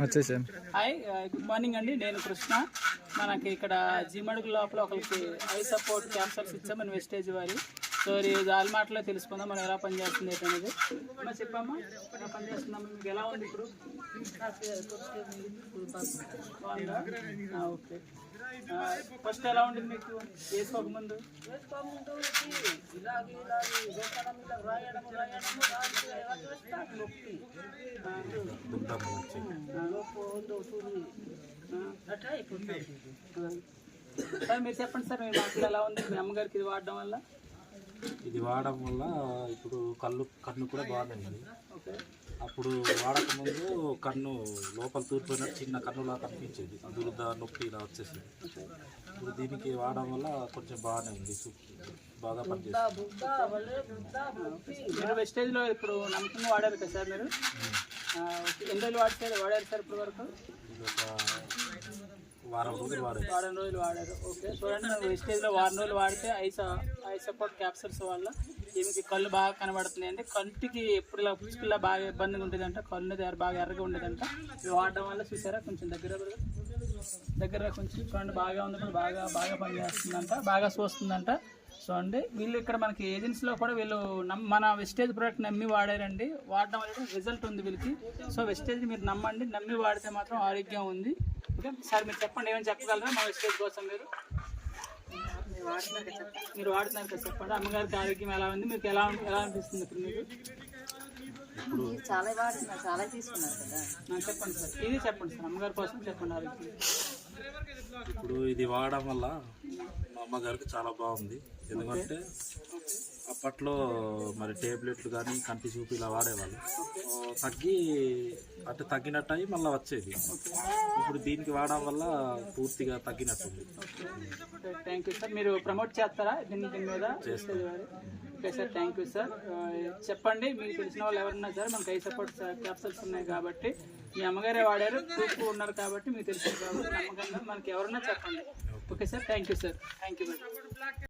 వచ్చేసాను. Hi, good morning అండి. నేను కృష్ణ. మనకి ఇక్కడ జీమడుగు లోపల ఒకరికి ఐ సపోర్ట్ క్యాప్సల్స్ ఇచ్చాం మన వెస్టేజ్ వారి. సో వాళ్ళ మాటలో తెలుసుకుందాం మనం ఎలా పనిచేస్తుంది అనేది. అమ్మా చెప్పమ్మా, ఎలా పనిచేస్తుందమ్మా, మీకు ఎలా ఉంది ఇప్పుడు? బాగుందా? ఓకే. ఫస్ట్ ఎలా ఉంటుంది మీకు వేసుకోకముందు? సార్ మీరు చెప్పండి సార్, మీ మాటలు ఎలా ఉంది మీ అమ్మగారికి ఇది వాడడం వల్ల? ఇది వాడడం వల్ల ఇప్పుడు కన్ను కూడా బాగుంది. అప్పుడు వాడకముందు కన్ను లోపల తూర్పుపోయినట్టు చిన్న కన్నులా కనిపించేది, దురద నొప్పి ఇలా వచ్చేసింది. ఇప్పుడు దీనికి వాడడం వల్ల కొంచెం బాగానే ఉంది, బాగా పనిచేస్తుంది. మీరు వెస్టేజ్లో ఇప్పుడు నమ్మకంగా వాడారు కదా సార్ మీరు? ఎన్ని రోజులు వాడారు సార్ ఇప్పుడు వరకు? ఇది ఒక వారం రోజులు వాడారు. ఓకే, చూడండి, మనం వెస్టేజ్లో వారం రోజులు వాడితే ఐ సపోర్ట్ క్యాప్సల్స్ వల్ల ఈమెకి కళ్ళు బాగా కనబడుతున్నాయండి. కంటికి ఎప్పుడు పుచ్చుకుల్లా బాగా ఇబ్బందిగా ఉండేదంట, కళ్ళు దగ్గర బాగా ఎర్రగా ఉండేదంట. ఇది వాడడం వల్ల చూసారా, కొంచెం దగ్గర కొంచెం చూడండి, బాగా ఉంది, బాగా పనిచేస్తుందంట, బాగా చూస్తుందంట. సో అండి, వీళ్ళు ఇక్కడ మనకి ఏజెన్సీలో కూడా వీళ్ళు మన వెస్టేజ్ ప్రోడక్ట్ నమ్మి వాడారండి. వాడడం వల్ల రిజల్ట్ ఉంది వీళ్ళకి. సో వెస్టేజ్ మీరు నమ్మండి, నమ్మి వాడితే మాత్రం ఆరోగ్యం ఉంది. ఓకే సార్, మీరు చెప్పండి, ఏమైనా చెప్పగలరా మా వెస్టేజ్ కోసం? మీరు వాడుతున్నారు కదా, చెప్పండి. అమ్మగారికి ఆరోగ్యం ఎలా ఉంది, మీకు ఎలా అనిపిస్తుంది ఇప్పుడు మీకు? చాలా తీసుకున్నారు కదా. చెప్పండి సార్, ఇది చెప్పండి సార్, అమ్మగారి కోసం చెప్పండి ఆరోగ్యం. ఇప్పుడు ఇది వాడడం వల్ల మా అమ్మగారికి చాలా బాగుంది. ఎందుకంటే అప్పట్లో మరి టేబ్లెట్లు కానీ కంటి చూపు ఇలా వాడేవాళ్ళు, తగ్గినట్టు అయ్యి మళ్ళీ వచ్చేది. ఇప్పుడు దీనికి వాడడం వల్ల పూర్తిగా తగ్గినట్టుంది. Thank you sir. మీరు ప్రమోట్ చేస్తారా దీని మీద? Okay sir, thank you sir. చెప్పండి, మీకు తెలిసిన వాళ్ళు ఎవరున్నా సరే, మనకి ఐ సపోర్ట్ క్యాప్సల్స్ ఉన్నాయి కాబట్టి, మీ అమ్మగారే వాడారు, చూపు ఉన్నారు కాబట్టి మీకు తెలిసింది కాబట్టి నమ్మకంగా మనకి ఎవరన్నా చెప్పండి. Okay sir, thank you sir. Thank you.